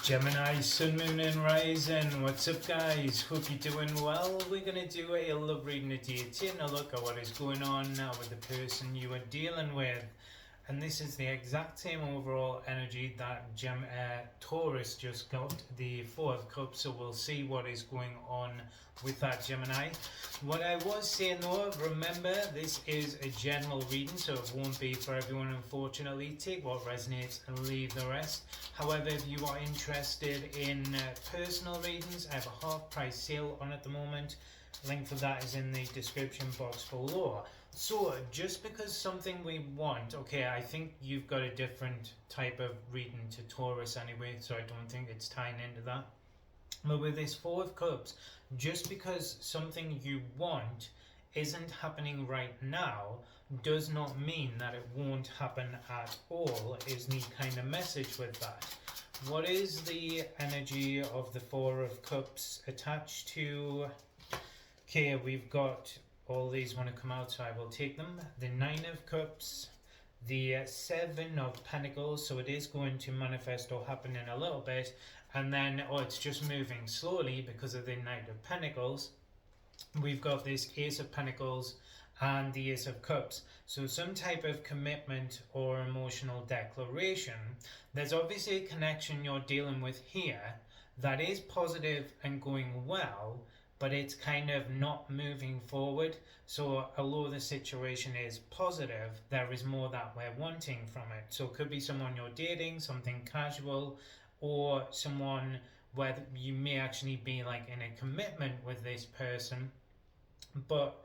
Gemini, Sun, Moon and Rising. What's up guys? Hope you're doing well. We're going to do a love reading today, taking a look at what is going on now with the person you are dealing with. And this is the exact same overall energy that Taurus just got, the Four of Cups. So we'll see what is going on with that, Gemini. What I was saying though, remember this is a general reading, so it won't be for everyone, unfortunately. Take what resonates and leave the rest. However, if you are interested in personal readings, I have a half price sale on at the moment. Link for that is in the description box below. So just because something we want, okay, I think you've got a different type of reading to Taurus anyway, so I don't think it's tying into that. But with this Four of Cups, just because something you want isn't happening right now does not mean that it won't happen at all, is the kind of message with that. What is the energy of the Four of Cups attached to? Okay, we've got all these want to come out, so I will take them. The Nine of Cups, the Seven of Pentacles, so it is going to manifest or happen in a little bit, and then it's just moving slowly because of the Knight of Pentacles. We've got this Ace of Pentacles and the Ace of Cups, so some type of commitment or emotional declaration. There's obviously a connection you're dealing with here that is positive and going well, but it's kind of not moving forward. So although the situation is positive, there is more that we're wanting from it. So it could be someone you're dating, something casual, or someone where you may actually be like in a commitment with this person, but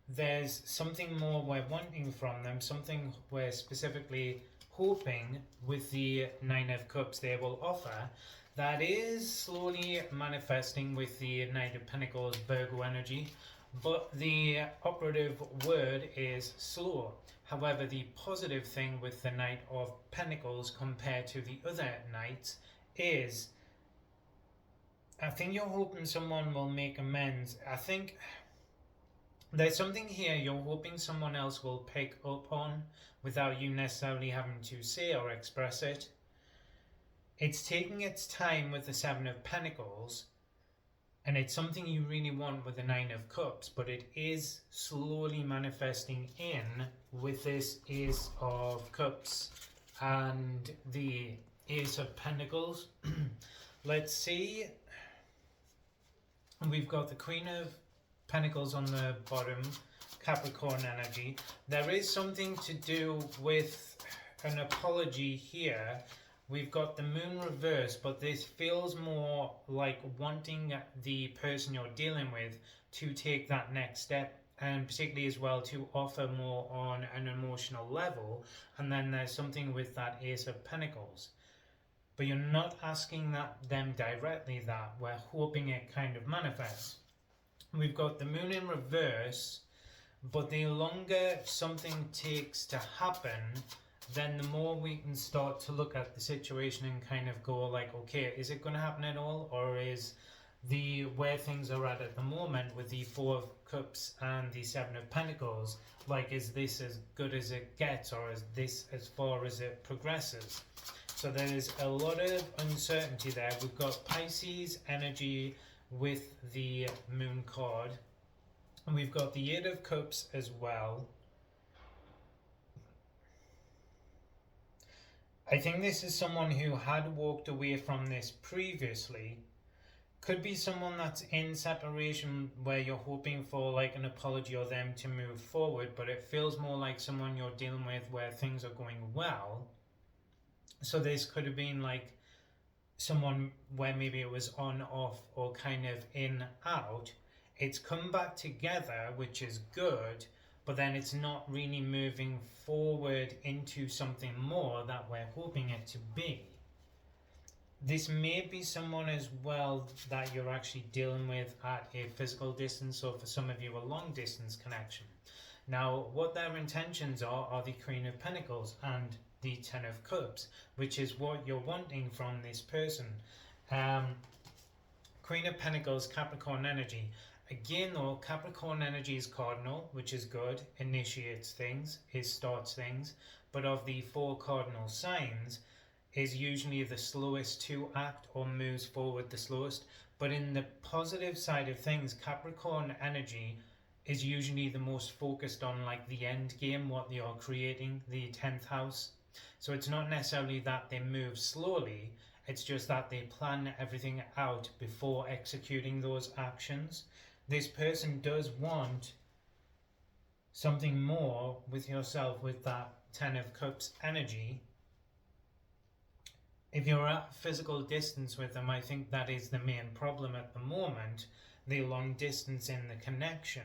there's something more we're wanting from them, something we're specifically hoping with the Nine of Cups they will offer, that is slowly manifesting with the Knight of Pentacles Virgo energy, but the operative word is slow. However, the positive thing with the Knight of Pentacles compared to the other Knights is, I think you're hoping someone will make amends. I think there's something here you're hoping someone else will pick up on without you necessarily having to say or express it. It's taking its time with the Seven of Pentacles, and it's something you really want with the Nine of Cups, but it is slowly manifesting in with this Ace of Cups and the Ace of Pentacles. Let's see. We've got the Queen of Pentacles on the bottom, Capricorn energy. There is something to do with an apology here. We've got the Moon reverse, but this feels more like wanting the person you're dealing with to take that next step, and particularly as well to offer more on an emotional level. And then there's something with that Ace of Pentacles, but you're not asking them directly that. We're hoping it kind of manifests. We've got the Moon in reverse, but the longer something takes to happen, then the more we can start to look at the situation and kind of go like, okay, is it going to happen at all, or is the where things are at the moment with the Four of Cups and the Seven of Pentacles, like, is this as good as it gets, or is this as far as it progresses? So there is a lot of uncertainty there. We've got Pisces energy with the Moon card, and we've got the Eight of Cups as well. I think this is someone who had walked away from this previously. Could be someone that's in separation where you're hoping for like an apology or them to move forward, but it feels more like someone you're dealing with where things are going well. So this could have been like someone where maybe it was on, off, or kind of in, out. It's come back together, which is good, but then it's not really moving forward into something more that we're hoping it to be. This may be someone as well that you're actually dealing with at a physical distance, or for some of you a long distance connection. Now what their intentions are the Queen of Pentacles and the Ten of Cups, which is what you're wanting from this person. Queen of Pentacles, Capricorn energy. Again though, Capricorn energy is cardinal, which is good, initiates things, it starts things, but of the four cardinal signs, is usually the slowest to act or moves forward the slowest. But in the positive side of things, Capricorn energy is usually the most focused on like the end game, what they are creating, the 10th house. So it's not necessarily that they move slowly, it's just that they plan everything out before executing those actions. This person does want something more with yourself with that 10 of Cups energy. If you're at physical distance with them, I think that is the main problem at the moment, the long distance in the connection.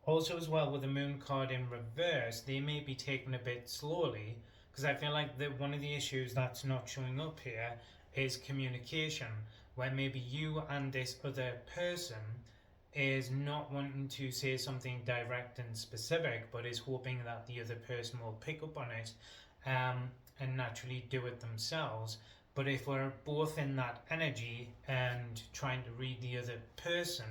Also as well, with the moon card in reverse, they may be taken a bit slowly, because I feel like that one of the issues that's not showing up here is communication, where maybe you and this other person is not wanting to say something direct and specific, but is hoping that the other person will pick up on it and naturally do it themselves. But if we're both in that energy and trying to read the other person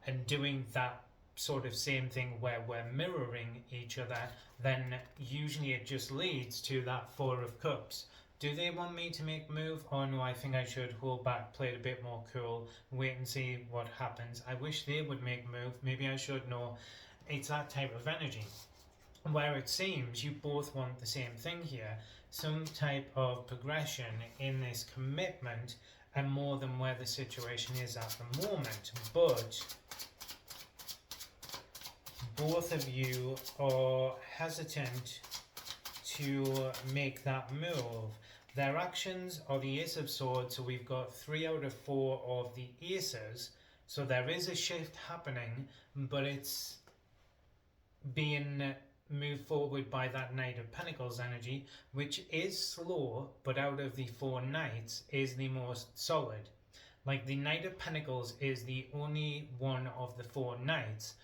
and doing that sort of same thing where we're mirroring each other, then usually it just leads to that 4 of Cups. Do they want me to make a move? Or no, I think I should hold back, play it a bit more cool, wait and see what happens. I wish they would make a move. Maybe I should know. It's that type of energy where it seems you both want the same thing here, some type of progression in this commitment, and more than where the situation is at the moment. But both of you are hesitant to make that move. Their actions are the Ace of Swords, so we've got 3 out of 4 of the aces, so there is a shift happening, but it's being moved forward by that Knight of Pentacles energy, which is slow, but out of the 4 knights is the most solid. Like, the Knight of Pentacles is the only one of the 4 knights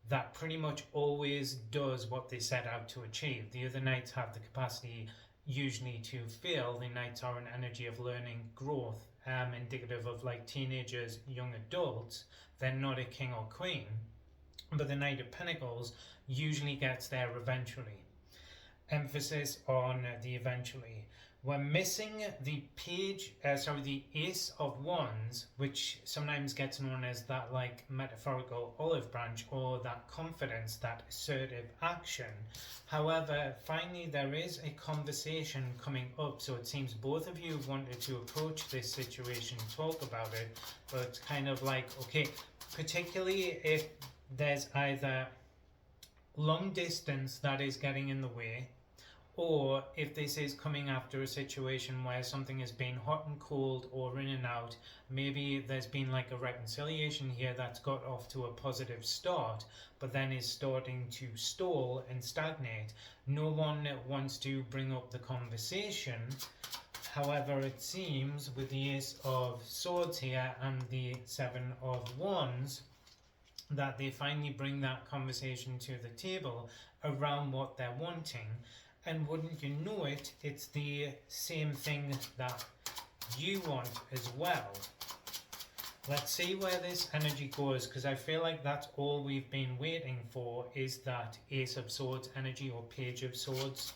that pretty much always does what they set out to achieve. The other knights have the capacity usually to fail. The knights are an energy of learning, growth, indicative of like teenagers, young adults. They're not a king or queen, but the Knight of Pentacles usually gets there eventually. Emphasis on the eventually. We're missing the the Ace of Wands, which sometimes gets known as that like metaphorical olive branch, or that confidence, that assertive action. However, finally there is a conversation coming up, so it seems both of you wanted to approach this situation, talk about it, but it's kind of like, okay, particularly if there's either long distance that is getting in the way, or if this is coming after a situation where something has been hot and cold or in and out, maybe there's been like a reconciliation here that's got off to a positive start, but then is starting to stall and stagnate. No one wants to bring up the conversation. However, it seems with the Ace of Swords here and the 7 of Wands, that they finally bring that conversation to the table around what they're wanting. And wouldn't you know it, it's the same thing that you want as well. Let's see where this energy goes, because I feel like that's all we've been waiting for, is that Ace of Swords energy, or Page of Swords.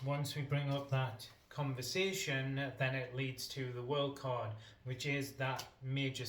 Once we bring up that conversation, then it leads to the World card, which is that major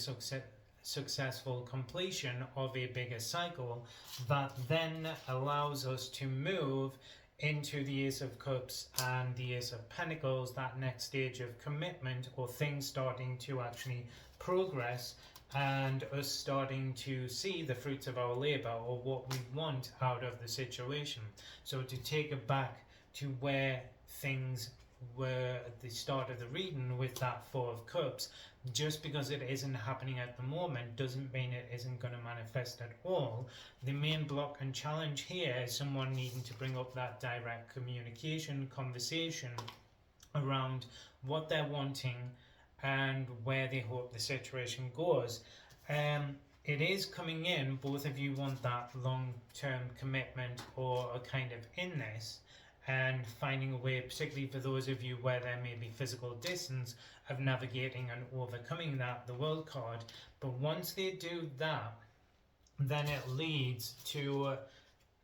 successful completion of a bigger cycle that then allows us to move into the Ace of Cups and the Ace of Pentacles, that next stage of commitment, or things starting to actually progress and us starting to see the fruits of our labor, or what we want out of the situation. So to take it back to where things were at the start of the reading with that 4 of Cups, just because it isn't happening at the moment doesn't mean it isn't going to manifest at all. The main block and challenge here is someone needing to bring up that direct communication, conversation around what they're wanting and where they hope the situation goes. It is coming in, both of you want that long-term commitment, or a kind of in this, and finding a way, particularly for those of you where there may be physical distance, of navigating and overcoming that, the World card. But once they do that, then it leads to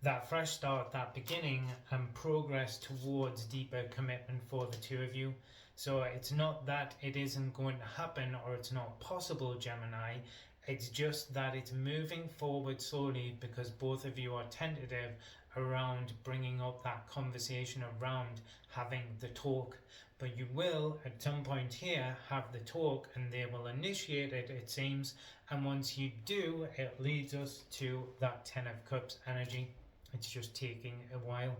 that fresh start, that beginning, and progress towards deeper commitment for the two of you. So it's not that it isn't going to happen or it's not possible, Gemini. It's just that it's moving forward slowly because both of you are tentative around bringing up that conversation around having the talk. But you will, at some point here, have the talk and they will initiate it, it seems. And once you do, it leads us to that Ten of Cups energy. It's just taking a while.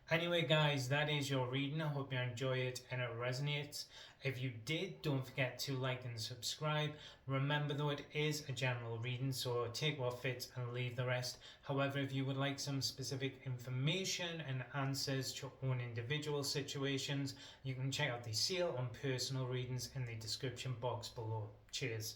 Anyway, guys, that is your reading. I hope you enjoy it and it resonates. If you did, don't forget to like and subscribe. Remember, though, it is a general reading, so take what fits and leave the rest. However, if you would like some specific information and answers to your own individual situations, you can check out the sale on personal readings in the description box below. Cheers.